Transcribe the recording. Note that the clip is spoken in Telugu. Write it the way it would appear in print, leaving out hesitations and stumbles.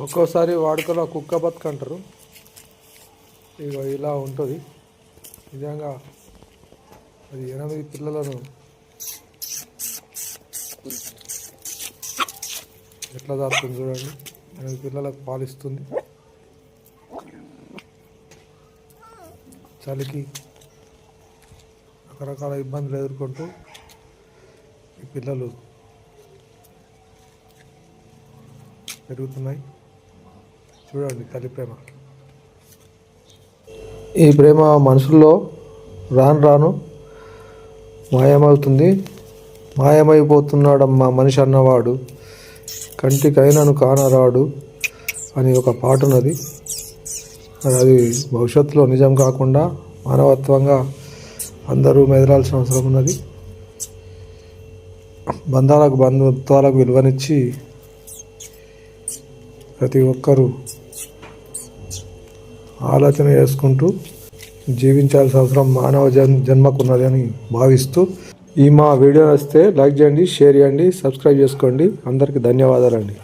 ఒక్కోసారి వాడుకలో కుక్క బతుక అంటారు. ఇక ఇలా ఉంటుంది. నిజంగా అది 8 పిల్లలను ఎట్లా దాస్తుంది చూడండి. 8 పిల్లలకు పాలిస్తుంది. చలికి రకరకాల ఇబ్బందులు ఎదుర్కొంటూ ఈ పిల్లలు పెరుగుతున్నాయి. చూడండి తల్లి ప్రేమ. ఈ ప్రేమ మనుషుల్లో రాను రాను మాయమవుతుంది. మాయమైపోతున్నాడమ్మా మనిషి అన్నవాడు, కంటికైనను కానరాడు అని ఒక పాట ఉన్నది. అది భవిష్యత్తులో నిజం కాకుండా మానవత్వంగా అందరూ మెదలాల్సిన అవసరం ఉన్నది. బంధుత్వాలకు విలువనిచ్చి ప్రతి ఒక్కరూ ఆలోచన చేసుకుంటూ జీవించాల్సిన అవసరం మానవ జన్మకున్నది అని భావిస్తూ మా వీడియో నచ్చితే లైక్ చేయండి, షేర్ చేయండి, సబ్స్క్రైబ్ చేసుకోండి. అందరికీ ధన్యవాదాలండి.